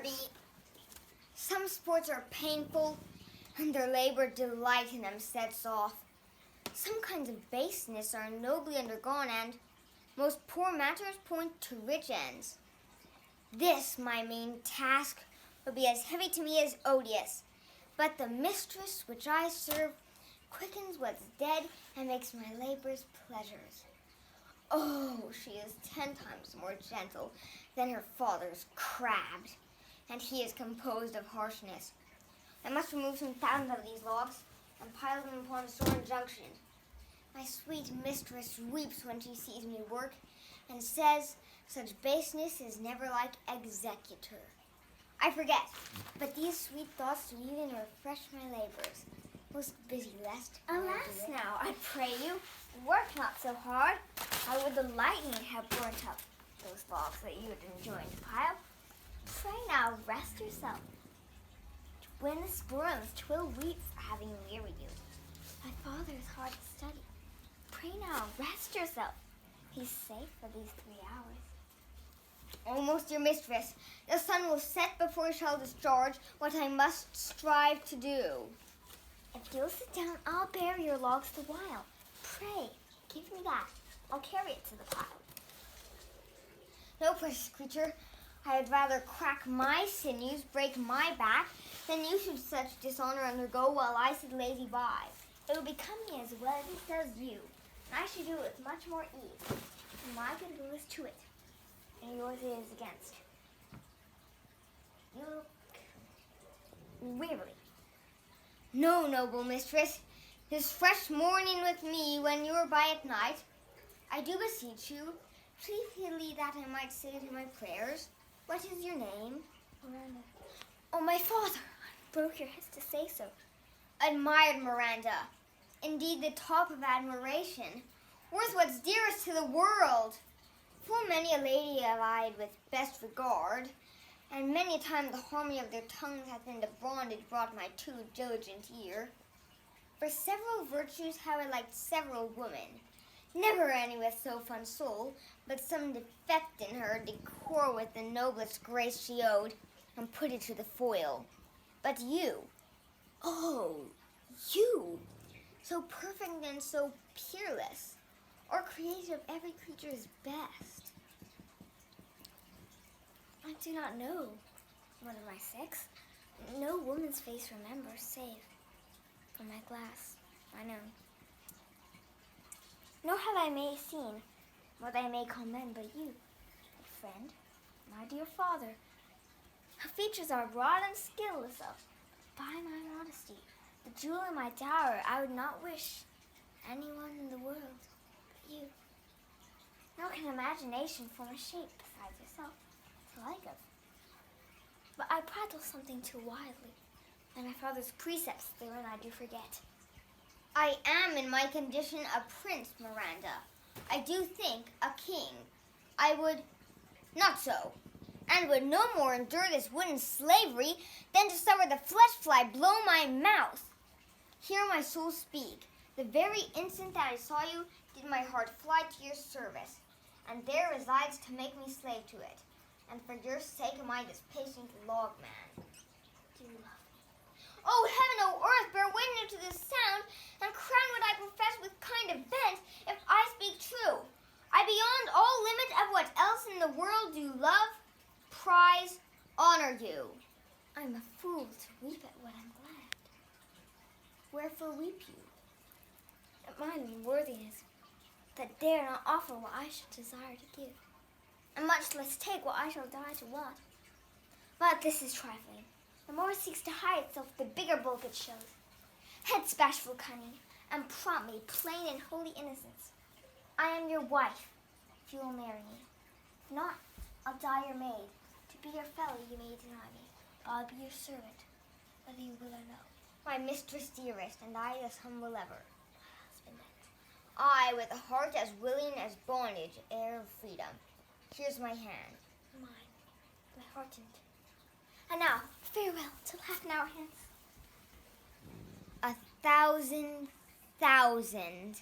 be. Some sports are painful, and their labor delight in them sets off. Some kinds of baseness are nobly undergone, and most poor matters point to rich ends. This, my main task, will be as heavy to me as odious, but the mistress which I serve quickens what's dead and makes my labors pleasures. Oh, she is 10 times more gentle than her father's crabbed, and he is composed of harshness. I must remove some thousands of these logs and pile them upon a stone junction. My sweet mistress weeps when she sees me work, and says such baseness is never like executor. I forget, but these sweet thoughts do even refresh my labors. Most busy lest. Alas now, I pray you, work not so hard. How would the lightning have burnt up those logs that you had enjoined to pile? Pray now, rest yourself. When the sporums 12 weeks for having wearied you. My father is hard to study. Pray now, rest yourself. He's safe for these 3 hours. Almost, your mistress. The sun will set before I shall discharge what I must strive to do. If you'll sit down, I'll bury your logs the while. Pray, give me that. I'll carry it to the pile. No, precious creature. I had rather crack my sinews, break my back, than you should such dishonor undergo while I sit lazy by. It will become me as well as it does you, and I should do it with much more ease. And my good will is to it, and yours is against. You look weary. No, noble mistress, this fresh morning with me when you are by at night. I do beseech you, chiefly that I might say it in my prayers. What is your name? Miranda. Oh, my father, I broke your head to say so. Admired Miranda. Indeed, the top of admiration. Worth what's dearest to the world. Full many a lady have eyed with best regard, and many a time the harmony of their tongues hath into bondage brought my too diligent ear. For several virtues have I liked several women. Never any with so fine soul, but some defect in her did quarrel with the noblest grace she owed, and put it to the foil. But you, oh, you, so perfect and so peerless, are created of every creature's best. I do not know one of my sex. No woman's face remember, save from my glass, mine own. Nor have I seen what I may call men but you, my friend, my dear father. Her features are broad and skilless of, by my modesty, the jewel in my dower, I would not wish anyone in the world but you. Nor can imagination form a shape besides yourself to like of. But I prattle something too widely, and my father's precepts therein I do forget. I am in my condition a prince, Miranda. I do think a king. I would not so, and would no more endure this wooden slavery than to suffer the flesh fly blow my mouth. Hear my soul speak. The very instant that I saw you, did my heart fly to your service, and there resides to make me slave to it. And for your sake am I this patient log man. Do you love me? Oh, heaven, oh, earth, bear witness to this sound, and crown what I profess with kind of vent, if I speak true. I beyond all limit of what else in the world do love, prize, honor you. I'm a fool to weep at what I'm glad. Wherefore weep you? At mine unworthiness, that dare not offer what I should desire to give, and much less take what I shall die to want. But this is trifling. The more it seeks to hide itself, the bigger bulk it shows. Head's bashful cunning, and prompt me, plain and holy innocence. I am your wife, if you will marry me. If not, I'll die your maid. To be your fellow you may deny me, but I'll be your servant, whether you will or no. My mistress dearest, and I as humble ever. My husband then. I, with a heart as willing as bondage, heir of freedom. Here's my hand. Mine, my heart and. And now, farewell, till half an hour hence. 1,000,000